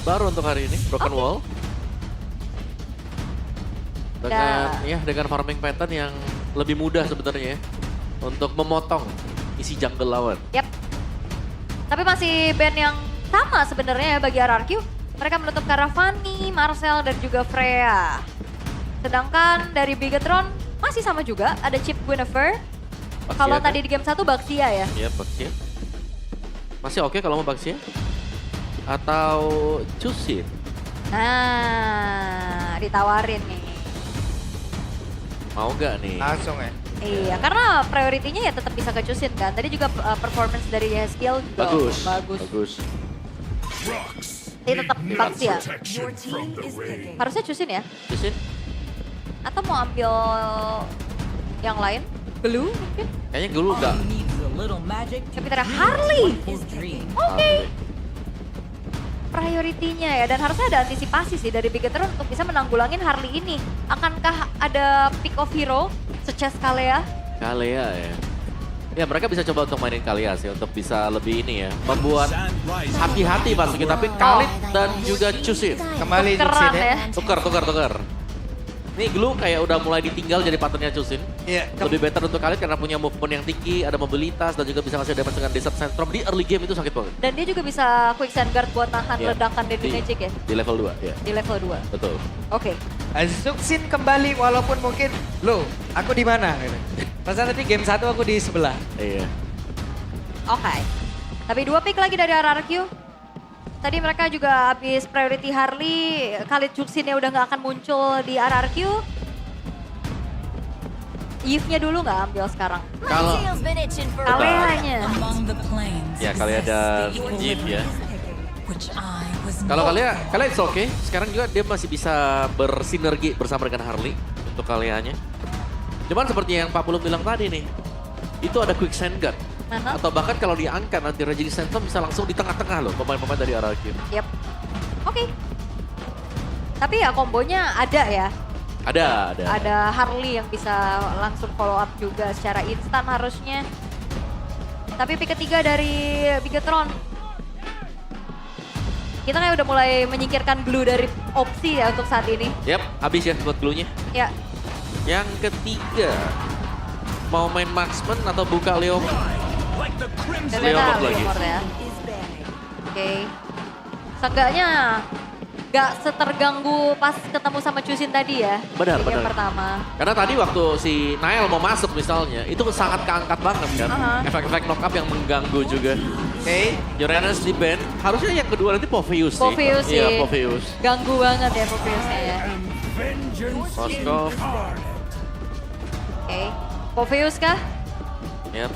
baru untuk hari ini, Broken Wall. Dengan farming pattern yang lebih mudah sebenarnya ya, untuk memotong isi jungle lawan. Yap. Tapi masih band yang sama sebenarnya ya bagi RRQ. Mereka menutup Caravani, Marcel dan juga Freya. Sedangkan dari Bigetron masih sama juga, ada Chip Guinevere. Kalau tadi di game 1 Baxia ya. Iya, Baxia. Masih oke kalau mau Baxia? Atau Chusin? Nah, ditawarin nih. Mau nggak nih? Langsung ya. Iya, karena prioritinya ya tetap bisa ke Chusin kan. Tadi juga performance dari skill juga bagus. Ini tetap Baxia. Harusnya Chusin ya? Chusin? Atau mau ambil yang lain? Blue mungkin? Kayaknya dulu nggak. Kapitera Harley. Oke. Prioritinya ya, dan harusnya ada antisipasi sih dari Bigetron untuk bisa menanggulangin Harley ini. Akankah ada pick of hero, Such as Kalea? Kalea ya. Ya mereka bisa coba untuk mainin Kalea sih, untuk bisa lebih ini ya. Membuat hati-hati masukin, tapi Khalid dan juga Chusin. Kembali Tukeran Chusin ya. Tukar. Nih Glue kayak udah mulai ditinggal jadi partnernya Chusin. Iya. Lebih better untuk Khalid karena punya movement yang tinggi, ada mobilitas dan juga bisa ngasih damage dengan Desert Sandstrom di early game itu sakit banget. Dan dia juga bisa quick sand guard buat tahan Iya. ledakan dari Magic ya? Di level 2 ya. Di level 2. Betul. Oke. Suksin kembali walaupun mungkin, lo aku di mana? Pasal tadi game 1 aku di sebelah. Iya. Oke. Tapi 2 pick lagi dari RRQ. Tadi mereka juga habis priority Harley, Khalid Juksinnya udah nggak akan muncul di RRQ. Yves-nya dulu nggak ambil sekarang. Kalau Kaleanya. ya kali ada Jeep ya. Kalau kalian it's okay. Sekarang juga dia masih bisa bersinergi bersama dengan Harley untuk kaliannya. Cuman seperti yang Pak Pulung bilang tadi nih, itu ada quick sand guard. Atau bahkan kalau diangkat nanti Reggie Santom bisa langsung di tengah-tengah loh pemain-pemain dari RRQ. Yep. Oke. Tapi ya kombonya ada ya. Ada. Ada Harley yang bisa langsung follow up juga secara instan harusnya. Tapi pick ketiga dari Bigetron. Kita kayak udah mulai menyingkirkan Glue dari opsi ya untuk saat ini. Yap, habis ya buat Glue-nya. Ya. Yang ketiga, mau main marksman atau buka Leomord? Leomord lagi. Ya. Oke. Seenggaknya gak seterganggu pas ketemu sama Chusin tadi ya. Benar. Yang pertama. Karena tadi waktu si Nael mau masuk misalnya, itu sangat keangkat banget kan. Efek-efek knock-up yang mengganggu juga. Oke. Uranus di band, harusnya yang kedua nanti Popheus sih. Popheus sih. Iya, Popheus. Ganggu banget ya Popheusnya ya. Moskov. Oke. Popheus kah? Yap.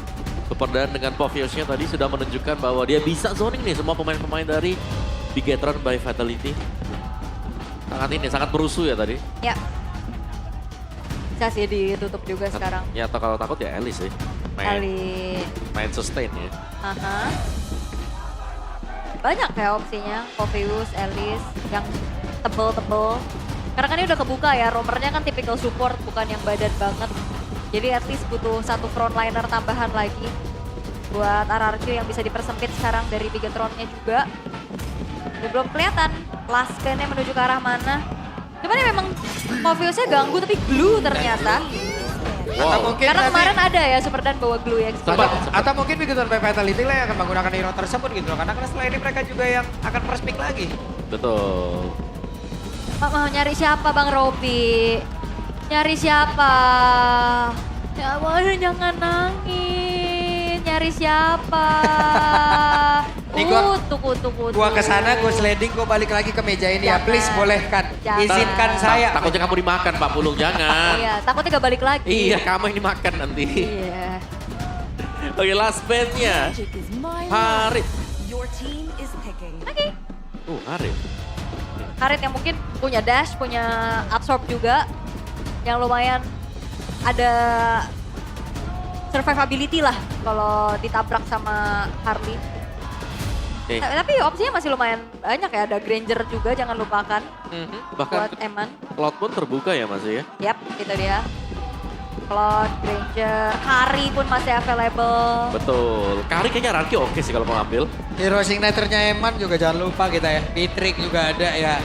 Keperdan dengan Popheusnya tadi sudah menunjukkan bahwa dia bisa zoning nih semua pemain-pemain dari Bigetron by Fatality. Sangat berusuh ya tadi. Ya. Bisa sih ditutup juga sekarang. Ya atau kalau takut ya Alice sih. Main sustain ya. Aha. Banyak ya opsinya, Popheus, Alice, yang tebel-tebel. Karena kan ini udah kebuka ya, roamernya kan typical support, bukan yang badan banget. Jadi at least butuh satu frontliner tambahan lagi buat RRQ yang bisa dipersempit sekarang dari Bigetronnya juga. Belum kelihatan last stand-nya menuju ke arah mana. Cuman ya memang Popheusnya ganggu tapi Glue ternyata. Atau mungkin Karena nanti- kemarin ada ya Superdance bawa Glue yang Sempat. Atau mungkin Bigetron by Fatality lah yang akan menggunakan hero tersebut gitu loh. Karena setelah ini mereka juga yang akan first pick lagi. Betul. Mau nyari siapa Bang Robi? Nyari siapa? Ya boleh jangan nangis. Nyari siapa? Nih gua- Kutu. Gua kesana, gua sliding, gua balik lagi ke meja ini ya. Jangan. Please bolehkan, Jangan. izinkan saya. Takutnya kamu dimakan Pak Pulung, jangan. Iya, takutnya gak balik lagi. Iya, kamu yang dimakan nanti. Iya. Oke, last bandnya. Harit. Oke. Harit. Harit yang mungkin punya dash, punya absorb juga. Yang lumayan ada survivability lah kalau ditabrak sama Harley. Oke. Tapi opsinya masih lumayan banyak ya, ada Granger juga jangan lupakan Bahkan buat Eman. Cloud pun terbuka ya masih ya. Yap, itu dia. Cloud, Granger, Kari pun masih available. Betul. Kari kayaknya Rarki oke sih kalau mau ambil. Hero signaturenya Eman juga jangan lupa kita ya. Pitrik juga ada ya.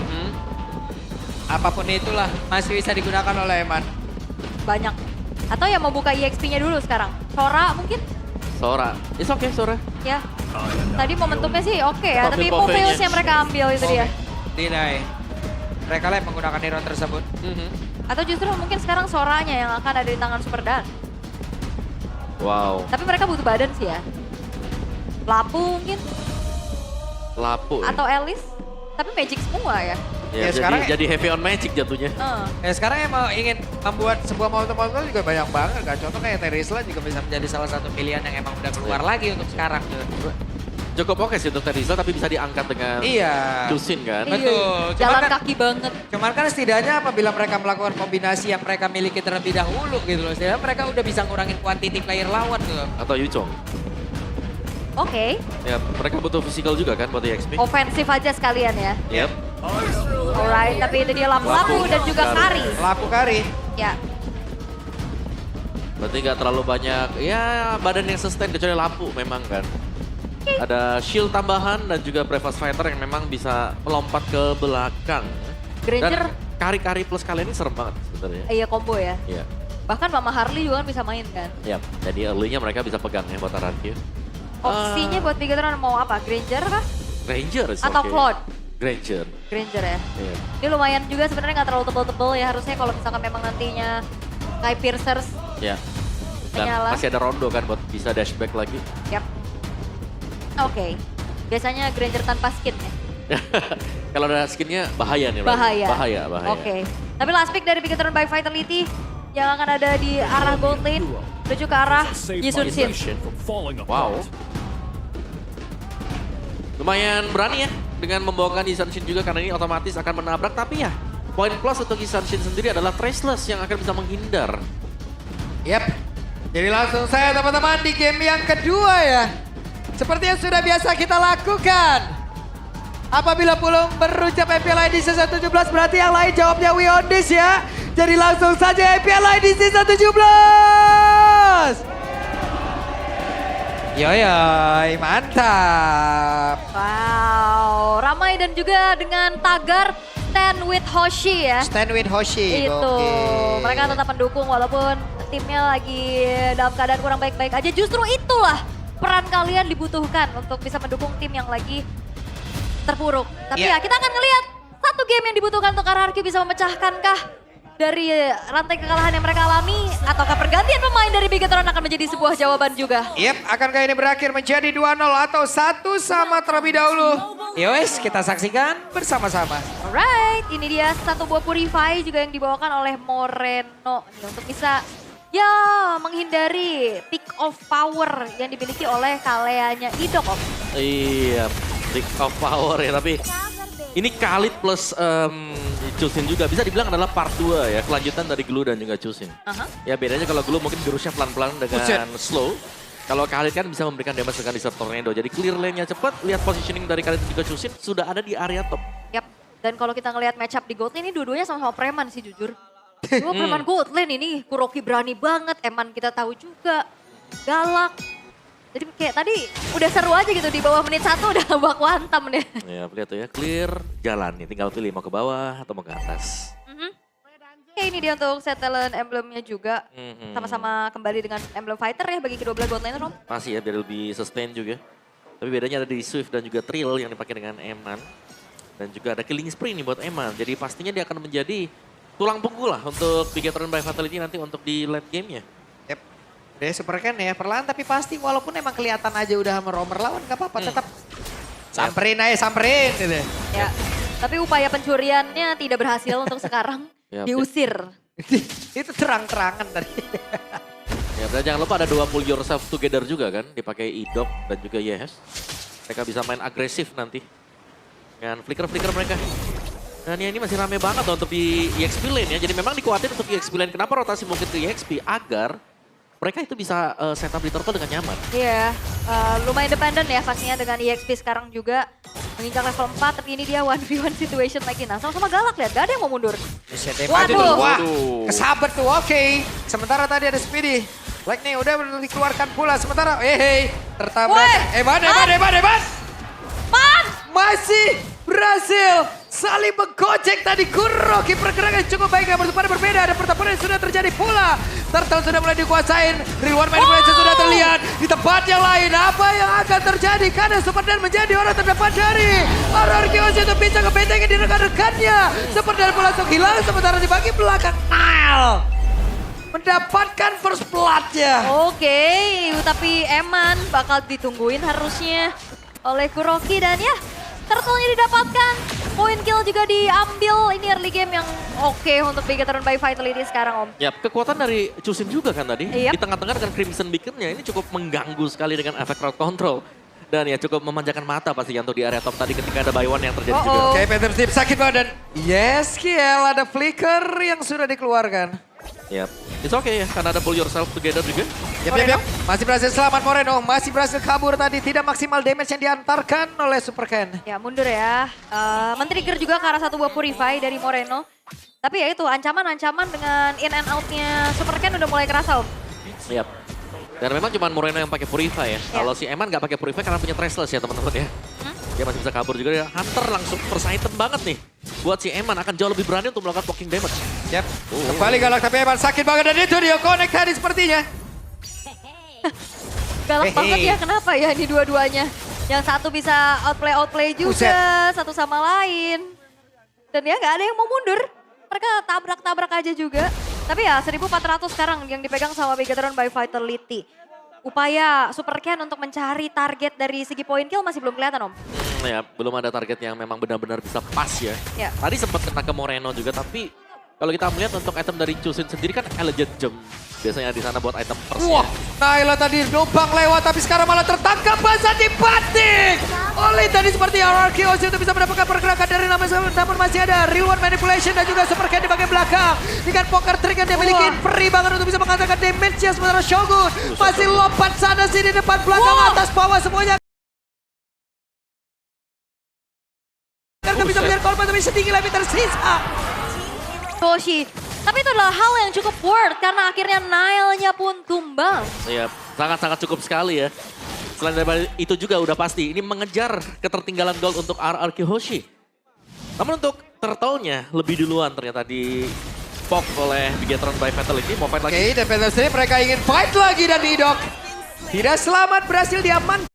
Apapun itulah masih bisa digunakan oleh Eman. Banyak. Atau yang mau buka EXP-nya dulu sekarang. Sora mungkin? Sora. It's okay, Sora. Ya. Tadi momentumnya sih oke ya, tapi Profil Popeyus Popeye-nya. yang mereka ambil itu dia. Deny. Mereka lah yang menggunakan hero tersebut. Atau justru mungkin sekarang Soranya yang akan ada di tangan Super Dan. Wow. Tapi mereka butuh badan sih ya. Lapu mungkin? Lapu. Ya. Atau Alice? Tapi magic semua ya. Ya, Ya, sekarang jadi heavy on magic jatuhnya. Ya sekarang yang mau ingin membuat sebuah motor juga banyak banget kan. Contoh kayak Terisla juga bisa menjadi salah satu pilihan yang emang udah keluar lagi untuk sekarang. Cukup oke sih untuk Terisla tapi bisa diangkat dengan Iya. Jusin kan. Betul. Iya, jalan Cuman kan- kaki banget. Cuman kan setidaknya apabila mereka melakukan kombinasi yang mereka miliki terlebih dahulu gitu loh. Setidaknya mereka udah bisa ngurangin quantity player lawan gitu loh. Atau Yuchong. Oke, Ya, mereka butuh physical juga kan buat EXP. ofensif aja sekalian ya. Yep. Alright, tapi itu dia lapu-lapu dan juga Kari. Laku Kari. Ya, Berarti nggak terlalu banyak, ya badan yang sustain kecuali Lapu memang kan. Ada shield tambahan dan juga Breakfast Fighter yang memang bisa melompat ke belakang. Granger, Dan kari-kari plus kalian ini serem banget sebenarnya. iya combo ya. Iya. Bahkan Mama Harley juga kan bisa main kan. Yap. Jadi early-nya mereka bisa pegang ya buat Arankyu. Opsinya buat Bigetron mau apa? Granger kah? Ranger is Atau okay. Claude? Granger. Granger ya. Iya. Ini lumayan juga sebenarnya nggak terlalu tebel-tebel ya. Harusnya kalau misalkan memang nantinya kayak Piercers. Ya. Dan Menyala. masih ada Rondo kan buat bisa dashback lagi. Yap. Oke. Biasanya Granger tanpa skin ya. Kalau ada skinnya bahaya nih. Ran. Bahaya. Bahaya. Oke. Tapi last pick dari Bigetron by Vitality yang akan ada di arah gold lane menuju ke arah Yisun Shin. Wow. Lumayan berani ya dengan membawakan Yisun Shin juga karena ini otomatis akan menabrak. Tapi ya poin plus untuk Yisun Shin sendiri adalah Traceless yang akan bisa menghindar. Yap. Jadi langsung saya teman-teman di game yang kedua ya. Seperti yang sudah biasa kita lakukan. Apabila Pulung berucap MPL ID season 17 berarti yang lain jawabnya we on this ya. Jadi langsung saja MPL ID season 17. Yoyoy, mantap. Wow, ramai dan juga dengan tagar Stand with Hoshi ya. Stand with Hoshi. Itu, mereka tetap mendukung walaupun timnya lagi dalam keadaan kurang baik-baik aja. Justru itulah peran kalian dibutuhkan untuk bisa mendukung tim yang lagi terpuruk. Tapi Iya. ya kita akan ngelihat satu game yang dibutuhkan untuk RRQ bisa memecahkankah dari rantai kekalahan yang mereka alami, ataukah pergantian pemain dari Bigetron akan menjadi sebuah jawaban juga. Yep, akankah ini berakhir menjadi 2-0 atau 1-1 terlebih dahulu? Yowes, kita saksikan bersama-sama. Alright, ini dia satu buah Purify juga yang dibawakan oleh Moreno nih, untuk bisa ya menghindari peak of power yang dimiliki oleh kaleanya Idok, Om. Iya, Peak of Power ya, tapi ini Khalid plus Chusin juga bisa dibilang adalah part 2 ya, kelanjutan dari Glue dan juga Chusin. Aha. Ya bedanya kalau Glue mungkin jurusnya pelan-pelan dengan Buset. slow. Kalau Khalid kan bisa memberikan damage dengan Desert Tornado. Jadi clear lane-nya cepat, lihat positioning dari Khalid dan juga Chusin sudah ada di area top. Yap, dan kalau kita ngelihat match up di gold lane ini dua-duanya sama-sama preman sih jujur. Dua preman gold lane ini, Kuroki berani banget, Eman kita tahu juga, galak. Jadi kayak tadi udah seru aja gitu, di bawah menit 1 udah baku hantam deh. Ya lihat tuh ya, clear jalan nih, tinggal pilih mau ke bawah atau mau ke atas. Oke, ini dia untuk set talent emblemnya juga. Mhm. Sama-sama kembali dengan emblem fighter ya bagi kedua belah gold laner, Om. Masih ya, biar lebih sustain juga. Tapi bedanya ada di Swift dan juga Trill yang dipakai dengan Eman. Dan juga ada Killing Spree nih buat Eman. Jadi pastinya dia akan menjadi tulang punggung lah untuk Bigetron by Vitality nanti untuk di late game-nya. Yep. Dia super kan ya, perlahan tapi pasti walaupun emang kelihatan aja udah meromer lawan gak apa-apa, tetap samperin aja, samperin gitu. Ya. Tapi upaya pencuriannya tidak berhasil untuk sekarang. Yap. Diusir. Itu terang-terangan tadi. Ya, dan jangan lupa ada dua pull yourself together juga kan, dipakai Idok dan juga Yes. Mereka bisa main agresif nanti dengan flicker-flicker mereka. Dan ya ini masih rame banget loh untuk di EXP lane ya, jadi memang dikuatin untuk EXP lane. Kenapa rotasi mungkin ke EXP? Agar mereka itu bisa setup di turtle dengan nyaman. Iya, lumayan independen ya pastinya dengan EXP sekarang juga. Menginjak level 4, tapi ini dia 1v1 situation lagi. Nah, sama-sama galak, lihat. Gak ada yang mau mundur. Waduh. Wah, kesabet tuh, oke. Sementara tadi ada Speedy. Like nih, udah dikeluarkan pula. Sementara, tertabrak. Woi, Eman. masih berhasil saling menggocek tadi. Kuroki pergerakan cukup baik namun pada berbeda. Ada pertempuran yang sudah terjadi pula. Turtle sudah mulai dikuasain. Real One Manipulation sudah terlihat di tempat yang lain. Apa yang akan terjadi? Karena Superdan menjadi orang terdepan dari Ararkios itu bisa ngebentengin di rekan-rekannya. Superdan pun langsung hilang sementara di bagian belakang Nile mendapatkan first blood-nya. Oke, tapi Eman bakal ditungguin harusnya oleh Kuroki dan ya turtle-nya didapatkan. Point kill juga diambil. Ini early game yang oke untuk Bigetron by Vitality sekarang Om. Ya, kekuatan dari Chusin juga kan tadi. Yap. Di tengah-tengah dengan Crimson Beacon-nya ini cukup mengganggu sekali dengan efek crowd control. Dan ya cukup memanjakan mata pastinya untuk di area top tadi ketika ada buy one yang terjadi juga. Oke, Phantom Snip sakit banget dan yes, Kiel ada flicker yang sudah dikeluarkan. Yap, it's okay ya karena ada pull yourself together juga. Yap. Masih berhasil selamat Moreno, masih berhasil kabur tadi. Tidak maksimal damage yang diantarkan oleh Super Ken. Ya mundur ya. Men-trigger juga ke arah satu buah Purify dari Moreno. Tapi ya itu ancaman-ancaman dengan in and out-nya Super Ken udah mulai kerasa Om. Yap. Dan memang cuma Moreno yang pakai Purify ya. Kalau si Eman nggak pakai Purify karena punya Traceless ya teman-teman ya. Dia masih bisa kabur juga ya. Hunter langsung first item banget nih. Buat si Eman akan jauh lebih berani untuk melakukan poking damage. Yap, kembali galak tapi Eman sakit banget dan itu dia connect tadi sepertinya. Galak banget ya, kenapa ya ini dua-duanya. Yang satu bisa outplay juga satu sama lain. Dan ya nggak ada yang mau mundur. Mereka tabrak-tabrak aja juga. Tapi ya 1400 sekarang yang dipegang sama Bigetron by Vitality. Upaya Super Ken untuk mencari target dari segi point kill masih belum kelihatan Om. Ya, belum ada target yang memang benar-benar bisa pas ya. Ya. Tadi sempat kena ke Moreno juga, tapi kalau kita melihat untuk item dari Chusin sendiri kan Elegant Gem. Biasanya di sana buat item persnya. Wah, Naila tadi numpang lewat tapi sekarang malah tertangkap basah dibanting. Oleh tadi seperti Ararkios itu bisa mendapatkan pergerakan dari namun masih ada Real One Manipulation dan juga Super Ken di bagian belakang. Dengan poker trick yang dia miliki free banget untuk bisa mengatakan damage-nya sementara Shogun masih lompat sana sini depan belakang atas bawah semuanya. Karena bisa melihat korban tapi sedikit lebih tersisa. Toshi. Tapi itu adalah hal yang cukup worth karena akhirnya Nile-nya pun tumbang. Iya, sangat-sangat cukup sekali ya. Selain daripada itu juga udah pasti, ini mengejar ketertinggalan gold untuk RRQ Hoshi. Namun untuk Turtle-nya lebih duluan ternyata di pop oleh Bigetron by Vitality. Mau fight lagi. Oke, dan Fantasy mereka ingin fight lagi dan Didok tidak selamat berhasil diamankan.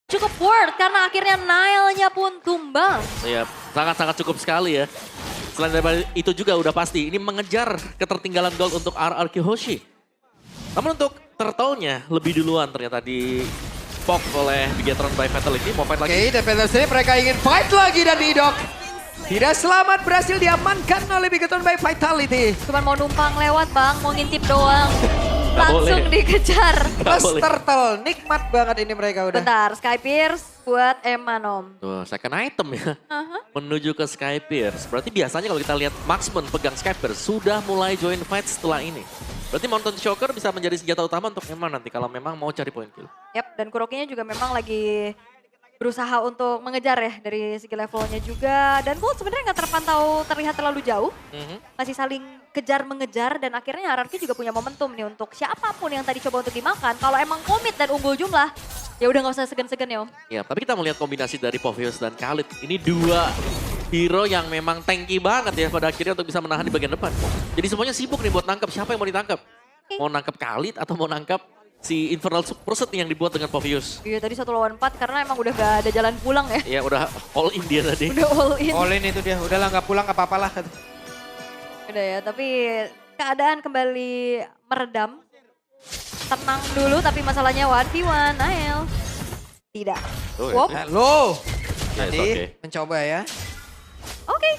Cukup worth karena akhirnya Nile-nya pun tumbang. Iya, sangat-sangat cukup sekali ya. Selain daripada itu juga udah pasti, ini mengejar ketertinggalan gold untuk RRQ Hoshi. Namun untuk Turtle-nya lebih duluan ternyata di pop oleh Bigetron by Vitality. Mau fight lagi. Oke, dan Fantasy mereka ingin fight lagi dan Didok tidak selamat berhasil diamankan oleh Bigetron by Vitality. Cuman mau numpang lewat Bang, mau ngintip doang. Langsung boleh. dikejar. Plus boleh. Turtle, nikmat banget ini mereka udah. Bentar, Sky Pierce buat Eman Om. Tuh, second item ya. Menuju ke Sky Pierce. Berarti biasanya kalau kita lihat Marksman pegang Sky Pierce sudah mulai join fight setelah ini. Berarti Mountain Shocker bisa menjadi senjata utama untuk Eman nanti kalau memang mau cari point kill. Yap, dan Kurokinya juga memang lagi berusaha untuk mengejar ya dari segi levelnya juga. Dan Bolt sebenarnya nggak terpantau terlihat terlalu jauh. Masih saling kejar-mengejar dan akhirnya Ararki juga punya momentum nih untuk siapapun yang tadi coba untuk dimakan. Kalau emang komit dan unggul jumlah, ya udah nggak usah segan-segan ya Om. Ya, tapi kita melihat kombinasi dari Povius dan Khalid. Ini dua hero yang memang tanky banget ya pada akhirnya untuk bisa menahan di bagian depan. Jadi semuanya sibuk nih buat nangkep siapa yang mau ditangkap. Mau nangkep Khalid atau mau nangkep si Infernal Superset yang dibuat dengan Povius. Iya tadi 1 lawan 4 karena emang udah gak ada jalan pulang ya. Ya udah all in dia tadi. Udah all in. All in itu dia, udahlah nggak pulang nggak apa-apalah. Udah ya, tapi keadaan kembali meredam. Tenang dulu, tapi masalahnya 1v1, Nael. Tidak. Oh, Wop. ya. Halo, Yes, tadi oke. mencoba ya. Oke.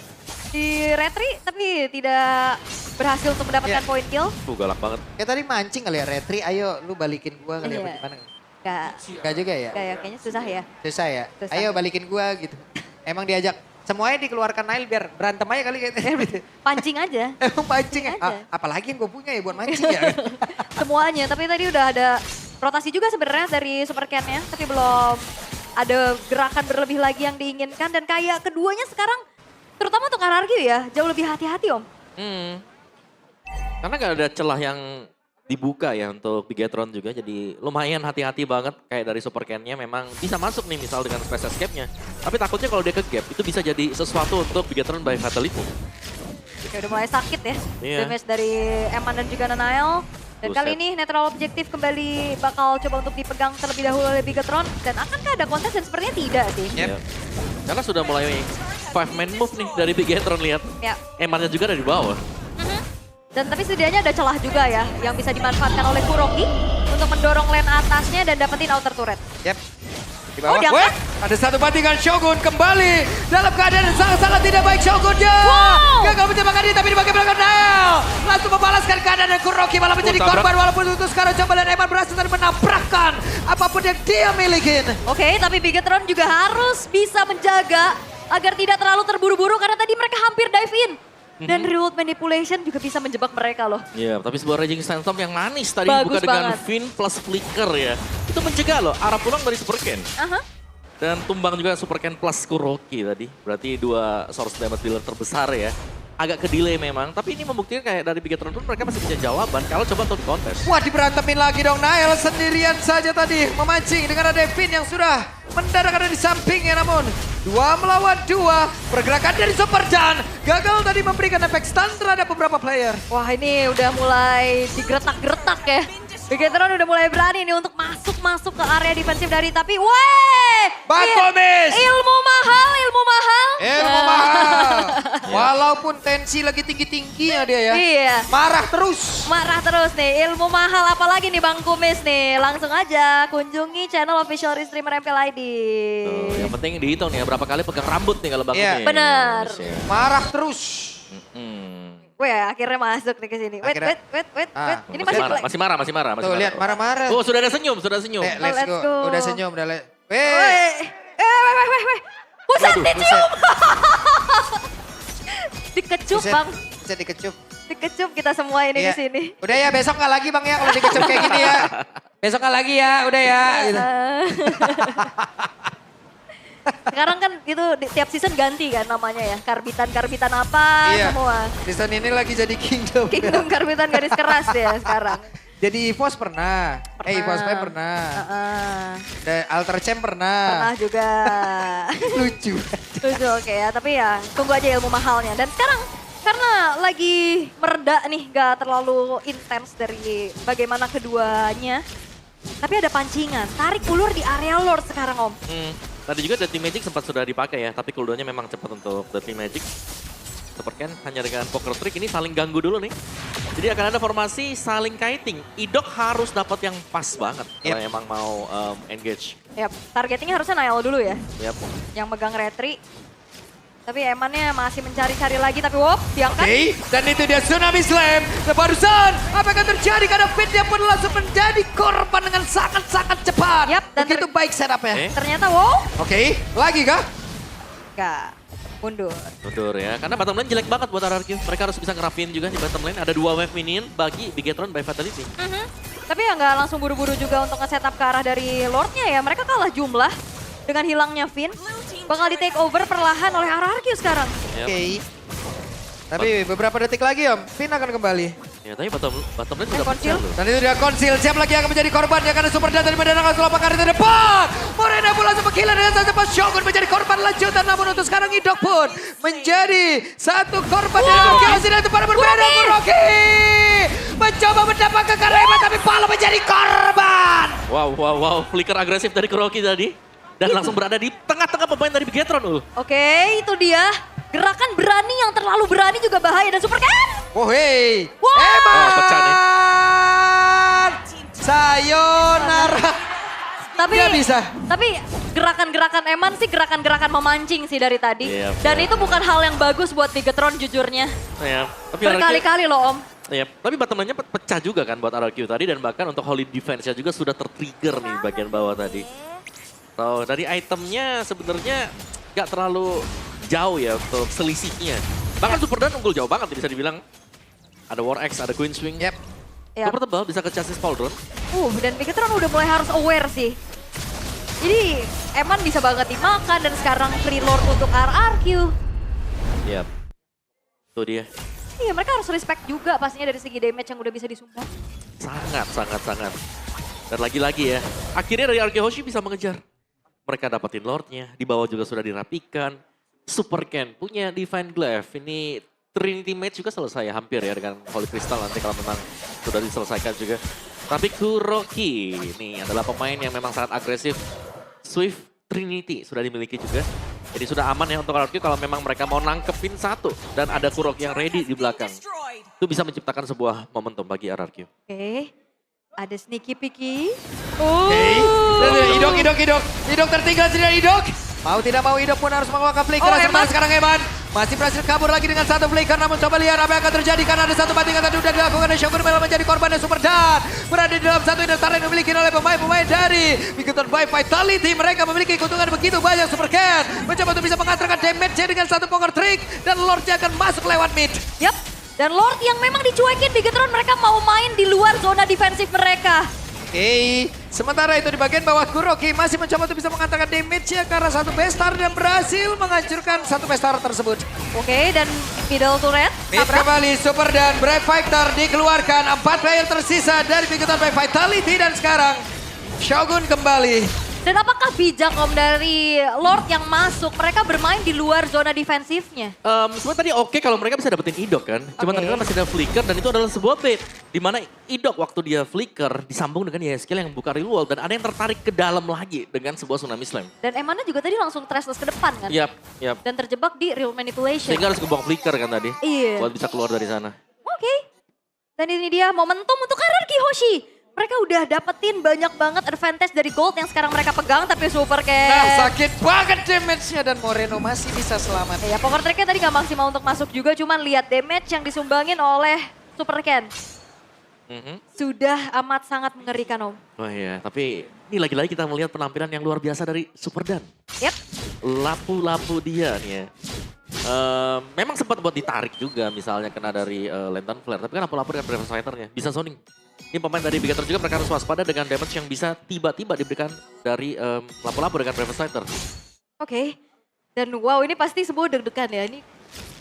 Di retri, tapi tidak berhasil untuk mendapatkan Ya. point kill. Galak banget. Kayak tadi mancing kali ya, Retri, ayo lu balikin gua kali ya, Iya. bagaimana? Gak, Enggak juga ya? gak ya, kayaknya susah ya. Susah ya? Susah. Ayo balikin gua gitu. Emang diajak Semuanya dikeluarkan Nail biar berantem aja kali kayaknya. Pancing aja. Emang pancing ya? Aja. Apalagi yang gue punya ya buat mancing ya. Semuanya, tapi tadi udah ada rotasi juga sebenarnya dari Super Ken-nya, tapi belum ada gerakan berlebih lagi yang diinginkan dan kayak keduanya sekarang terutama untuk RRQ ya, jauh lebih hati-hati Om. Karena gak ada celah yang dibuka ya untuk Bigetron juga, jadi lumayan hati-hati banget kayak dari Super Ken-nya memang bisa masuk nih misal dengan space escape-nya. Tapi takutnya kalau dia ke gap itu bisa jadi sesuatu untuk Bigetron by Fatality. Ya udah mulai sakit ya, Iya. damage dari Eman dan juga Nanael. Dan Buset. kali ini netral objektif kembali bakal coba untuk dipegang terlebih dahulu oleh Bigetron. Dan akankah ada kontes dan sepertinya tidak sih. Yep. Ya. Karena sudah mulai 5-man move nih dari Bigetron, lihat. Ya. Emannya juga ada di bawah. Dan tapi setidaknya ada celah juga ya yang bisa dimanfaatkan oleh Kuroki untuk mendorong lane atasnya dan dapetin outer turret. Yep. Di bawah. diangkat. Weh, ada satu bandingan Shogun kembali dalam keadaan yang sangat-sangat tidak baik Shogunnya. Wow. Gagal menjebakkan dia tapi dipakai belakang Nail. Langsung membalaskan keadaan dan Kuroki malah menjadi Tabrak. korban walaupun itu sekarang coba lihat Eman berhasil tadi menabrakkan apapun yang dia milikin. Oke, tapi Bigetron juga harus bisa menjaga agar tidak terlalu terburu-buru karena tadi mereka hampir dive in. Dan reload manipulation juga bisa menjebak mereka loh. Iya, tapi sebuah Raging Sandstorm yang manis tadi Bagus bukan dengan banget. Fin plus Flicker ya. Itu mencegah loh arah pulang dari Super Ken. Aha. Dan tumbang juga Super Ken plus Kuroki tadi. Berarti dua source damage dealer terbesar ya. Agak ke delay memang, tapi ini membuktikan kayak dari Bigetron pun mereka masih punya jawaban kalau coba untuk kontes. Wah, diberantemin lagi dong. Nail sendirian saja tadi memancing dengan ada Devin yang sudah mendadak ada di sampingnya, namun 2 melawan 2. Pergerakan dari Super Jan gagal tadi memberikan efek stun terhadap beberapa player. Wah, ini udah mulai digeretak-geretak ya. Bigetron udah mulai berani nih untuk masuk ke area defensif dari tapi Bakomis! ilmu mahal. Ilmu mahal. Walaupun tensi lagi tinggi-tingginya dia ya. Iya. Marah terus. Marah terus nih, ilmu mahal apalagi nih Bang Kumis nih. Langsung aja kunjungi channel official streamer MPL ID. Tuh, yang penting dihitung nih ya, berapa kali pegang rambut nih kalau Bang Iya. Kumis. Benar. Ya. Marah terus. Weh, akhirnya masuk nih ke sini. Wait. Ah, Ini Masih masih marah, masih marah. Tuh lihat marah-marah. Oh, sudah ada senyum, sudah senyum. Let's Let's go. go. Udah senyum, udah Weh. Weh. Buset, Waduh, dicium. Dikecup, Buset, Bang. Bisa dikecup. Dikecup kita semua ini Iya. di sini. Udah ya, besok nggak lagi Bang ya kalau dikecup kayak gini ya. Besok nggak lagi ya, udah ya. Gitu. Sekarang kan itu tiap season ganti kan namanya ya. Karbitan apa Iya. semua. Season ini lagi jadi Kingdom. Kingdom karbitan garis keras ya sekarang. Jadi EVOS pernah. EVOS Five pernah. Dan Alter Champ Pernah pernah. juga. Lucu. Lucu, oke ya. Tapi ya tunggu aja ilmu mahalnya. Dan sekarang karena lagi mereda nih, gak terlalu intens dari bagaimana keduanya. Tapi ada pancingan, tarik ulur di area Lord sekarang Om. Tadi juga Deadly Magic sempat sudah dipakai ya, tapi cooldownnya memang cepat untuk Deadly Magic. Super Ken hanya dengan poker trick ini saling ganggu dulu nih. Jadi akan ada formasi saling kiting. Idok harus dapat yang pas banget kalau emang mau engage. Yap, targetingnya harusnya Nail dulu ya, Yap. yang megang retri. Tapi Emannya masih mencari-cari lagi, tapi diangkat. Oke, dan itu dia Tsunami Slam. Dan barusan, apa yang terjadi karena Fit dia pun langsung menjadi korban dengan sangat-sangat cepat. Yap, dan begitu baik setupnya. Ternyata Oke, lagi kah? gak mundur. Mundur ya, karena bottom lane jelek banget buat RRQ. Mereka harus bisa ngerafin juga di bottom lane. Ada 2 wave minion bagi Bigetron by Fatality. Tapi ya nggak langsung buru-buru juga untuk nge-setup ke arah dari Lordnya ya. Mereka kalah jumlah dengan hilangnya Finn. Bakal di take over perlahan oleh RRQ sekarang. Yap. Oke. Tapi beberapa detik lagi Om, Finn akan kembali. Ya, tapi bottom lane sudah Konsil. pecah loh. Dan itu dia Konsil, siap lagi akan menjadi korban. Dia karena Super Data dari Medan langsung lompat ke arah depan. Morena pun langsung menggila dengan saja pas Shogun menjadi korban lanjutan. Namun untuk sekarang Idok pun menjadi satu korban dari Kuroki. Dan itu para berbeda Kuroki. Mencoba mendapatkan Karema tapi malah menjadi korban. Wow. Flicker agresif dari Kuroki tadi. Dan langsung berada di tengah-tengah pemain dari Bigetron. Oke, itu dia. Gerakan berani yang terlalu berani juga bahaya. Dan Super Ken. Oh hei. Wow. Eman. Oh, pecah nih. Sayonara. Tapi Dia bisa. Tapi gerakan-gerakan Eman sih gerakan-gerakan memancing sih dari tadi. Iya, Dan iya. itu bukan hal yang bagus buat Bigetron jujurnya. Ya, tapi Berkali-kali loh Om. Ya, tapi bottom lane-nya pecah juga kan buat RRQ tadi. Dan bahkan untuk Holy Defense-nya juga sudah tertrigger nih bagian bawah tadi. So, dari itemnya sebenarnya gak terlalu jauh ya untuk selisihnya. Bahkan Superdan unggul jauh banget bisa dibilang. Ada War X, ada Queen Swing. Yep. Super tebal, bisa ke chassis Pauldron. Dan Bigetron udah mulai harus aware sih. Jadi Eman bisa banget dimakan dan sekarang free lord untuk RRQ. Yap. Itu dia. Iya, mereka harus respect juga pastinya dari segi damage yang udah bisa disumbang. Sangat. Dan lagi-lagi ya, akhirnya dari RRQ Hoshi bisa mengejar. Mereka dapetin Lordnya, di bawah juga sudah dirapikan. Super Ken punya Divine Glaive, ini Trinity Mage juga selesai hampir ya dengan Holy Crystal nanti kalau memang sudah diselesaikan juga. Tapi Kuroki ini adalah pemain yang memang sangat agresif. Swift Trinity sudah dimiliki juga. Jadi sudah aman ya untuk RRQ kalau memang mereka mau nangkepin satu. Dan ada Kuroki yang ready di belakang. Itu bisa menciptakan sebuah momentum bagi RRQ. Oke, ada Sneaky Picky. Idok tertinggal sendiri Idok. Mau tidak mau Idok pun harus mengeluarkan flicker. Eman. Sekarang Eman masih berhasil kabur lagi dengan satu flicker. Namun coba lihat apa yang akan terjadi karena ada satu bandingan tadi sudah dilakukan dan Shogun malah menjadi korban dan Super Dan. Berada di dalam satu inner turret yang dimiliki oleh pemain-pemain dari Bigetron by Vitality. Mereka memiliki keuntungan begitu banyak. Super Ken mencoba untuk bisa mengantarkan damage dengan satu poker trick. Dan Lordnya akan masuk lewat mid. Yap, dan Lord yang memang dicuekin Bigetron, mereka mau main di luar zona defensif mereka. Oke, sementara itu di bagian bawah Kuroki masih mencoba untuk bisa mengantarkan damage-nya karena satu bestar dan berhasil menghancurkan satu bestar tersebut. Oke, dan middle turret. Mid kembali, Super dan Brave Fighter dikeluarkan. 4 player tersisa dari Bigetron by Vitality dan sekarang Shogun kembali. Dan apakah bijak Om dari Lord yang masuk, mereka bermain di luar zona defensifnya? Sebenarnya tadi oke kalau mereka bisa dapetin Idok kan. Cuma ternyata masih ada flicker dan itu adalah sebuah bait. Dimana Idok waktu dia flicker disambung dengan YSKL yang buka real wall. Dan ada yang tertarik ke dalam lagi dengan sebuah tsunami slam. Dan Emannya juga tadi langsung trashless ke depan kan? Yap. Dan terjebak di real manipulation. Sehingga harus kebuang flicker kan tadi. Iya. Buat bisa keluar dari sana. Oke. Dan ini dia momentum untuk RRQ Hoshi. Mereka udah dapetin banyak banget advantage dari gold yang sekarang mereka pegang, tapi Super Ken. Nah, sakit banget damage-nya dan Moreno masih bisa selamat. Ya, poker trick-nya tadi gak maksimal untuk masuk juga, cuman lihat damage yang disumbangin oleh Super Ken. Sudah amat sangat mengerikan Om. Oh iya, tapi ini lagi-lagi kita melihat penampilan yang luar biasa dari Super Dan. Yap. Lapu-lapu dia nih ya. Memang sempat buat ditarik juga misalnya kena dari Lantern Flare. Tapi kan lapu-lapu dengan Brave Fighter-nya bisa zoning. Ini pemain dari Bigetron juga mereka harus waspada dengan damage yang bisa tiba-tiba diberikan dari lapu-lapu dengan Brave Fighter. Oke. Dan wow, ini pasti semua deg-degan ya. Ini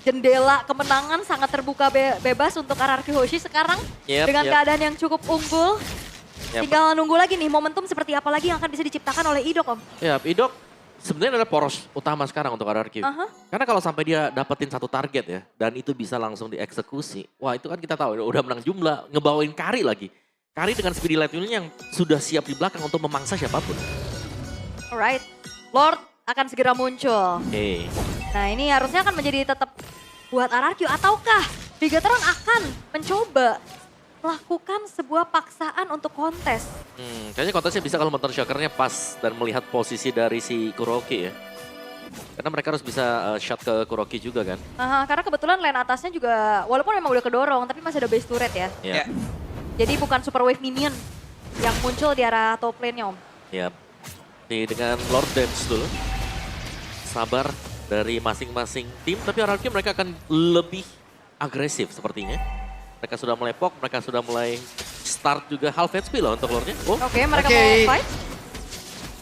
jendela kemenangan sangat terbuka bebas untuk RRQ Hoshi sekarang. Dengan keadaan yang cukup unggul. Tinggal nunggu lagi nih momentum seperti apa lagi yang akan bisa diciptakan oleh Idok Om. Ya, Idok sebenarnya ada poros utama sekarang untuk RRQ. Karena kalau sampai dia dapetin satu target ya, dan itu bisa langsung dieksekusi. Wah itu kan kita tahu udah menang jumlah, ngebawain Kari lagi. Kari dengan speedy light wheel-nya yang sudah siap di belakang untuk memangsa siapapun. Alright, Lord akan segera muncul. Oke. Nah ini harusnya akan menjadi tetap buat RRQ, ataukah Bigetron akan mencoba melakukan sebuah paksaan untuk kontes? Kayaknya kontesnya bisa kalau motor shockernya pas dan melihat posisi dari si Kuroki ya. Karena mereka harus bisa shot ke Kuroki juga kan. Karena kebetulan lane atasnya juga walaupun memang udah kedorong tapi masih ada base turret ya. Iya. Jadi bukan super wave minion yang muncul di arah top lane-nya Om. Iya. Nih dengan Lord Dance dulu. Sabar dari masing-masing tim tapi RRQ mereka akan lebih agresif sepertinya. Mereka sudah mulai pok, mereka sudah mulai start juga half HP loh untuk Lordnya. Oke, mereka mau fight?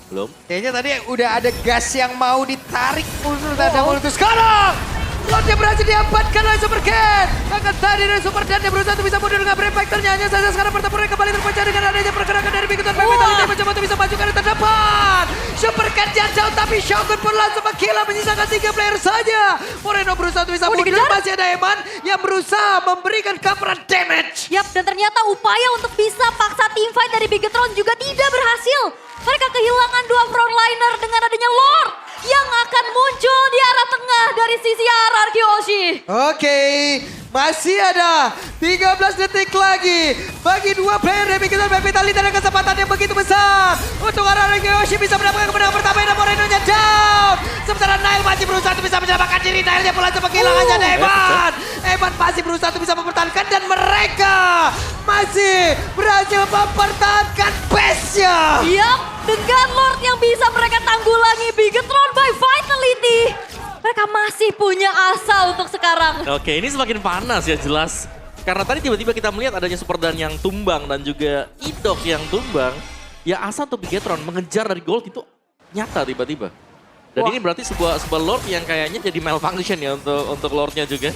Belum. Kayaknya tadi udah ada gas yang mau ditarik mundur tanda mulut sekarang. Lordnya berhasil diamankan oleh Super Ken. Akan tadi dari Super Dan dia berusaha untuk bisa mundur dengan Brave Fighter-nya. Hanya saja sekarang pertempuran kembali terpecah dengan adanya pergerakan dari Bigetron by Vitality. Mencoba untuk bisa maju ke terdepan. Super Ken jauh tapi Shogun pun langsung menggila menyisakan 3 player saja. Moreno berusaha untuk bisa mundur. Masih ada Eman yang berusaha memberikan coveran damage. Yap, dan ternyata upaya untuk bisa paksa teamfight dari Bigetron juga tidak berhasil. Mereka kehilangan 2 frontliner dengan adanya Lord yang akan muncul di arah tengah dari sisi RRQ Hoshi. Oke, masih ada 13 detik lagi bagi 2 player dari Bigetron by Vitality dan kesempatan yang begitu besar untuk RRQ Hoshi bisa mendapatkan kemenangan pertama dan Moreno-nya down. Sementara Nail masih berusaha untuk bisa menyelamatkan diri. Nailnya pula sempat kehilangan dan Eman masih berusaha untuk bisa mempertahankan dan mereka masih berhasil mempertahankan base-nya. Yap, dengan Lord yang bisa mereka tanggulangi Bigetron by Vitality. Mereka masih punya asa untuk sekarang. Oke, ini semakin panas ya jelas. Karena tadi tiba-tiba kita melihat adanya Superdan yang tumbang dan juga Idok yang tumbang. Ya asa untuk Bigetron mengejar dari gold itu nyata tiba-tiba. Dan Wah. ini berarti sebuah Lord yang kayaknya jadi malfunction ya untuk Lordnya juga.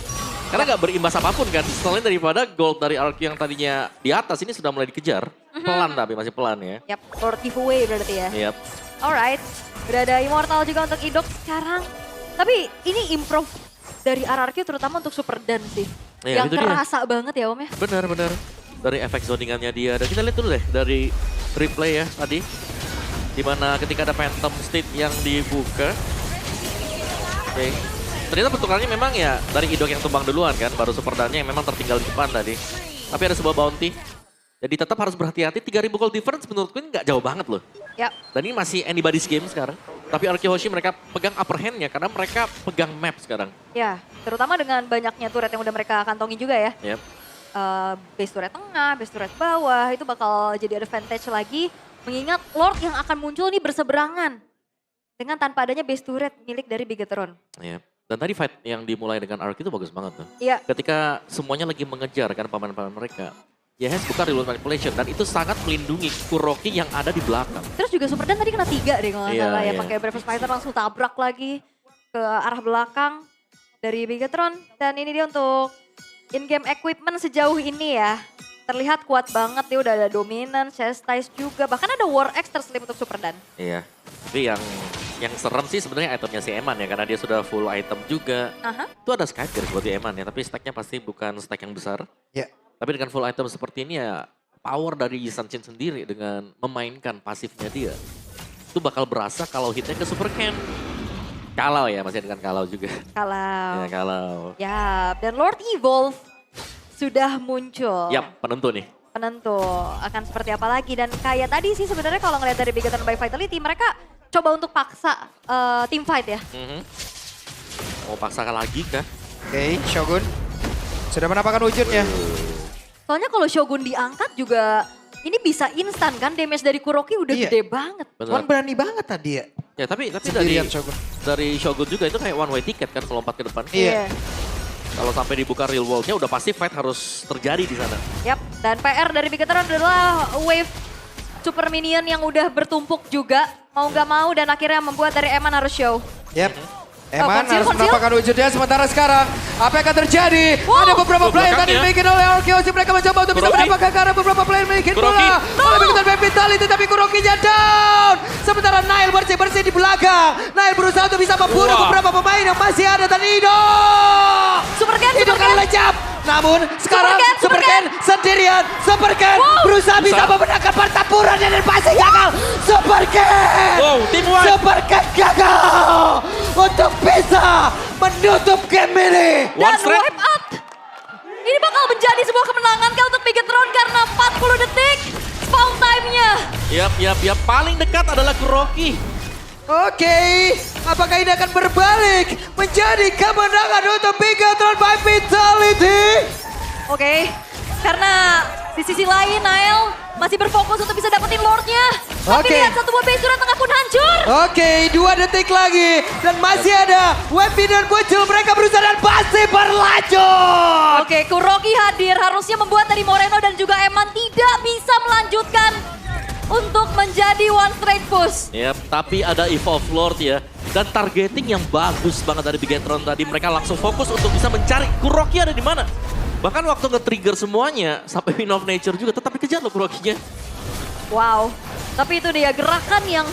Karena nggak berimbas apapun kan. Selain daripada gold dari Ark yang tadinya di atas ini sudah mulai dikejar. Pelan tapi masih pelan ya. Yap, Lord giveaway berarti ya. Yap. Alright, udah ada Immortal juga untuk Idok sekarang. Tapi ini improve dari RRQ terutama untuk Superdan sih. Iya, yang itu dia. kerasa banget ya Om ya. Benar-benar. Dari efek zoningannya dia. Dan kita lihat dulu deh dari replay ya tadi. Dimana ketika ada Phantom State yang dibuka. Oke. Ternyata bentukannya memang ya dari Idok yang tumbang duluan kan. Baru Superdannya yang memang tertinggal di depan tadi. Tapi ada sebuah bounty. Jadi tetap harus berhati-hati. 3.000 gold difference menurutku ini nggak jauh banget loh. Yap. Dan ini masih anybody's game sekarang. Tapi RRQ Hoshi mereka pegang upper hand-nya karena mereka pegang map sekarang. Ya, terutama dengan banyaknya turret yang udah mereka kantongi juga ya. Yap. Base turret tengah, base turret bawah, itu bakal jadi advantage lagi. Mengingat Lord yang akan muncul nih berseberangan. Dengan tanpa adanya base turret milik dari Bigetron. Yap. Dan tadi fight yang dimulai dengan Ark itu bagus banget tuh. Iya. Ketika semuanya lagi mengejar kan paman-paman mereka. Yes, bukan real manipulation dan itu sangat melindungi Kuroki yang ada di belakang. Terus juga Superdan tadi kena 3 deh kalau nggak Iya, salah ya. iya. Pakai Breakfast Fighter langsung tabrak lagi ke arah belakang dari Bigetron. Dan ini dia untuk in-game equipment sejauh ini ya. Terlihat kuat banget, dia udah ada Dominance, Chastise juga. Bahkan ada War X terselip untuk Superdan. Iya. Tapi yang serem sih sebenarnya itemnya si Eman ya karena dia sudah full item juga. Aha. Itu ada Skypegear buat di Eman ya, tapi stacknya pasti bukan stack yang besar. Ya. Tapi dengan full item seperti ini ya power dari Yisan Shin sendiri dengan memainkan pasifnya dia. Itu bakal berasa kalau hitnya ke Super Ken. Kalau ya, masih dengan kalau juga. Kalau. Ya kalau. Ya, dan Lord Evolve sudah muncul. Yap, penentu nih. Penentu akan seperti apa lagi. Dan kayak tadi sih sebenarnya kalau ngeliat dari Bigetron by Vitality, mereka coba untuk paksa team fight ya. Mau paksakan lagi kah? Oke, Shogun. Sudah menampakkan wujudnya. Soalnya kalau Shogun diangkat juga ini bisa instan kan, damage dari Kuroki udah Iya. gede banget. Wan berani banget tadi ya. Ya tapi Sendirian Shogun. dari Shogun juga itu kayak one way ticket kan kalau lompat ke depan. Iya. Kalau sampai dibuka real world-nya udah pasti fight harus terjadi di sana. Yap, dan PR dari Bigetron adalah wave super minion yang udah bertumpuk juga. Mau nggak mau dan akhirnya membuat dari Eman harus show. Yap. Eman konsil, harus konsil. menampakkan wujudnya sementara sekarang. Apa yang akan terjadi? Wow. Ada beberapa player tadi belakangnya. dimiliki oleh Arkeosi. Mereka mencoba untuk bisa Kuroki. mendapatkan karena beberapa player memiliki Kuroki. bola. Oleh Bigetron by Vitality tapi Kurokinya down. Sementara Nail bersih-bersih di belakang. Nail berusaha untuk bisa membunuh Wah. beberapa pemain yang masih ada. Dan Super Ken, Ido Super kan Ken. lecap. Namun sekarang Super Super Ken. Ken sendirian. Super Ken Wow. berusaha bisa Bisa. memenangkan pertempurannya dan pasti gagal. Super Ken. Wow, teamwork. Super Ken gagal untuk bisa menutup game ini. One Dan straight. wipe out. Ini bakal menjadi sebuah kemenangan kah untuk Bigetron karena 40 detik spawn time-nya. Yap. Paling dekat adalah Kuroki. Oke, apakah ini akan berbalik menjadi kemenangan untuk Bigetron by Vitality? Oke, karena di sisi lain Nael masih berfokus untuk bisa dapetin Lord-nya. Tapi Oke. lihat satu buah base turret tengah pun hancur. Oke, 2 detik lagi dan masih ada webinar muncul. Mereka berusaha dan pasti berlanjut. Oke, Kuroki hadir harusnya membuat dari Moreno dan juga Eman tidak bisa melanjutkan untuk menjadi one straight push. Yap, tapi ada Evolve Lord ya. Dan targeting yang bagus banget dari Bigetron tadi. Mereka langsung fokus untuk bisa mencari Kuroki ada di mana. Bahkan waktu nge-trigger semuanya, sampai Win of Nature juga tetap dikejar loh Kurokinya. Wow, tapi itu dia gerakan yang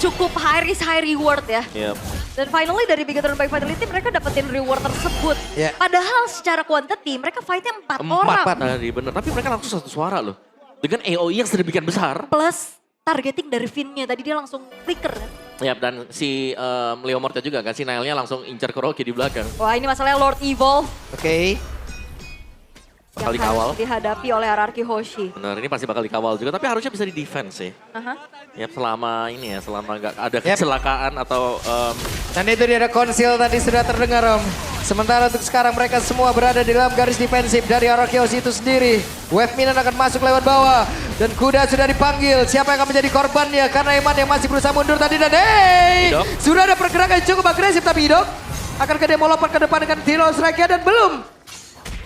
cukup high risk high reward ya. Yap. Dan finally dari Bigetron by Vitality mereka dapetin reward tersebut. Ya. Padahal secara quantity mereka fightnya 4 orang. Empat tadi bener. Tapi mereka langsung satu suara loh. Dengan AOE yang sedemikian besar. Plus targeting dari Finn-nya, tadi dia langsung flicker kan. Yap, dan si Leo Morta juga kan, si Nailnya langsung incar Kuroki di belakang. Wah ini masalahnya Lord Evolve Oke, Bakal yang dikawal. harus dihadapi oleh RRQ Hoshi. Bener, ini pasti bakal dikawal juga. Tapi harusnya bisa di defense sih. Aha. Yap, selama ini ya, selama nggak ada kecelakaan atau dan itu dia ada konsil tadi sudah terdengar Om. Sementara untuk sekarang mereka semua berada di dalam garis defensif dari Arkeosi itu sendiri. Wave Minion akan masuk lewat bawah. Dan kuda sudah dipanggil. Siapa yang akan menjadi korbannya? Karena Eman yang masih berusaha mundur tadi. Dan hey! Idok. Sudah ada pergerakan yang cukup agresif tapi Idok. Akankah dia mau lompat ke depan dengan Tilos Regia dan belum.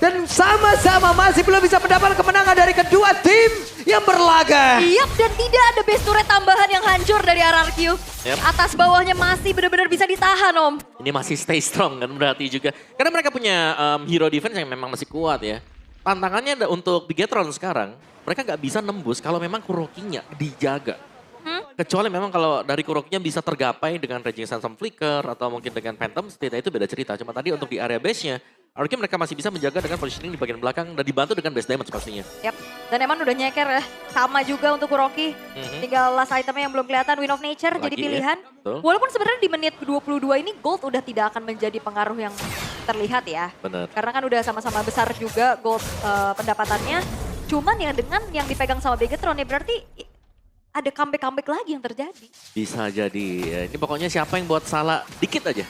Dan sama-sama masih belum bisa mendapat kemenangan dari kedua tim yang berlaga. Yap, dan tidak ada base turret tambahan yang hancur dari RRQ. Yap. Atas bawahnya masih benar-benar bisa ditahan, Om. Ini masih stay strong kan berarti juga. Karena mereka punya hero defense yang memang masih kuat ya. Tantangannya untuk Bigetron sekarang, mereka nggak bisa nembus kalau memang Kurokinya dijaga. Kecuali memang kalau dari Kurokinya bisa tergapai dengan Raging Sandstorm Flicker atau mungkin dengan Phantom State, itu beda cerita. Cuma tadi untuk di area base-nya, harusnya mereka masih bisa menjaga dengan positioning di bagian belakang dan dibantu dengan base damage pastinya. Yap, dan emang udah nyeker ya. Sama juga untuk Kuroki. Tinggal last itemnya yang belum kelihatan, Wind of Nature Lagi jadi ya, pilihan. betul. Walaupun sebenarnya di menit 22 ini Gold udah tidak akan menjadi pengaruh yang terlihat ya. Benar. Karena kan udah sama-sama besar juga Gold pendapatannya. Cuman ya dengan yang dipegang sama Bigetron ya berarti ada comeback-comeback lagi yang terjadi. Bisa jadi. Ya, ini pokoknya siapa yang buat salah dikit aja.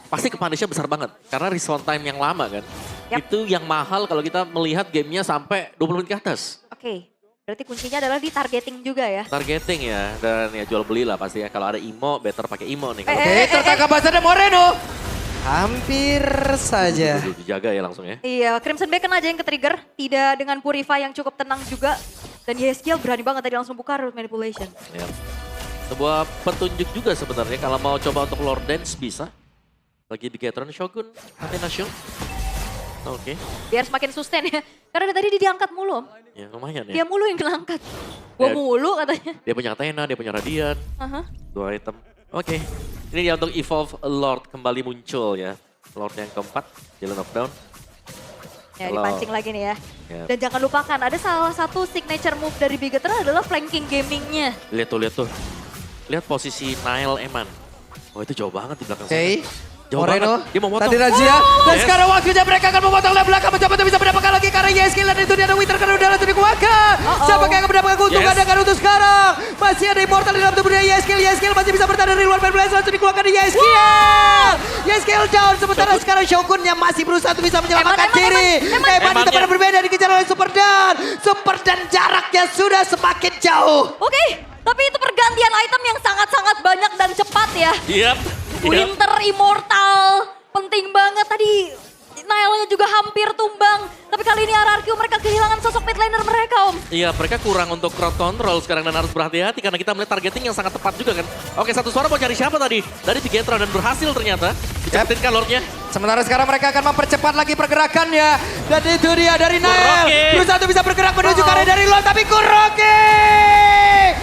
Pasti ke-punish-nya besar banget. Karena respawn time yang lama kan. Yap. Itu yang mahal kalau kita melihat gamenya sampai 20 menit ke atas. Oke, berarti kuncinya adalah di targeting juga ya. Targeting ya, dan ya jual beli lah pasti ya. Kalau ada Imo, better pakai Imo nih. Kalau Oke, tertangkap basah ada Moreno. Hampir saja. dijaga ya langsung ya. Iya, Crimson Beacon aja yang ke-trigger. Tidak dengan Purify yang cukup tenang juga. Dan Yeskiel berani banget tadi langsung buka root manipulation. Ya. Sebuah petunjuk juga sebenarnya kalau mau coba untuk Lord Dance bisa. Lagi Bigetron Shogun, Athena Shield. Oke, Biar semakin sustain ya. Karena dari tadi dia diangkat mulu, Om. ya lumayan ya. Dia mulu yang diangkat. Gua Ya. mulu katanya. Dia punya Athena, dia punya Radiant, Aha. 2 item. Oke, ini dia untuk Evolve Lord kembali muncul ya. Lord yang keempat, Jalan of Down. Ya Kalau- dipancing lagi nih ya. Ya. Dan jangan lupakan ada salah satu signature move dari Bigetron adalah flanking gamingnya. Lihat tuh. Lihat posisi Nile Eman. Oh itu jauh banget di belakang Oke. sana. Jauh Moreno, banget. Dia mau motong. tadi razia. Dan Yes. sekarang waktunya mereka akan memotong dari belakang. Mencoba untuk bisa mendapatkan lagi karena Yeskiel. Dan itu dia ada Winter karena udah langsung dikuatkan. Siapa yang akan mendapatkan keuntungan Yes. dengan untuk sekarang. Masih ada Immortal di dalam tubuhnya Yeskiel. Yeskiel masih bisa bertahan dari luar main langsung dikeluarkan di Yeskiel. Yeskiel down. Sementara sekarang Shogunnya masih berusaha untuk bisa menyelamatkan diri. Eman di Emannya. tempat berbeda dikejar oleh Super Dan. Super Dan jaraknya sudah semakin jauh. Oke, tapi itu pergantian item yang sangat-sangat banyak dan cepat ya. Yap. Winter Immortal. Penting banget tadi. Nile-nya juga hampir tumbang. Tapi kali ini RRQ mereka kehilangan sosok mid laner mereka, Om. Iya, mereka kurang untuk crowd control sekarang dan harus berhati-hati karena kita melihat targeting yang sangat tepat juga kan. Oke, satu suara mau cari siapa tadi? Dari Bigetron dan berhasil ternyata. Dicepetin kan Lordnya. Sementara sekarang mereka akan mempercepat lagi pergerakannya. Dan itu dia dari Kuroki. Nile. Berusaha untuk bisa bergerak menuju ke area dari luar. Tapi Kuroki.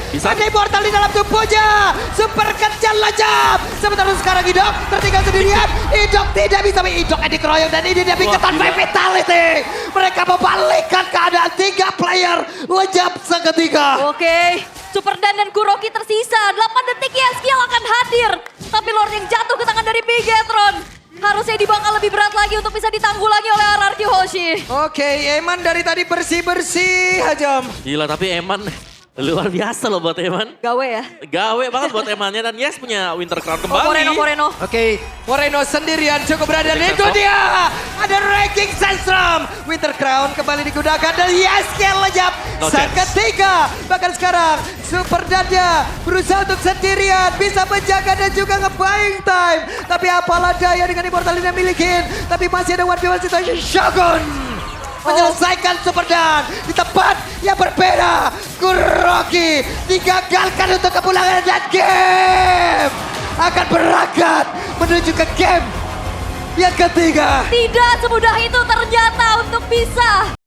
Bisa. Ada Immortal di dalam tubuhnya. Super kencang lejap. Sementara sekarang Idok tertinggal sendirian. Idok tidak bisa. Idok yang dikeroyok. Dan ini dia Bigetron gila. Vitality. Mereka membalikkan keadaan 3 player. Lejap seketika. Oke, Super Dan dan Kuroki tersisa. 8 detik ya, Skill akan hadir. Tapi Lord yang jatuh ke tangan dari Bigetron. Harusnya dibangkal lebih berat lagi untuk bisa ditanggulangi oleh RRQ Hoshi. Oke, Eman dari tadi bersih-bersih aja. Gila, tapi Eman luar biasa loh buat Eman. Gawe ya. Gawe banget buat Emannya dan Yes punya Winter Crown kembali. Moreno. Oke, Moreno sendirian cukup berada. Dan Winter itu Crown. dia. Ada Raging Sandstorm. Winter Crown kembali digunakan. Dan Yeskiel lejap. No Seketika. Bahkan sekarang Super Danya berusaha untuk sendirian. Bisa menjaga dan juga nge-buying time. Tapi apalah daya dengan Immortal yang milikin. Tapi masih ada 1v1 situation. Shogun menyelesaikan Super Dan di tempat yang berbeda. Kuroki digagalkan untuk kepulangan dan game akan berangkat menuju ke game yang ketiga. Tidak semudah itu ternyata untuk bisa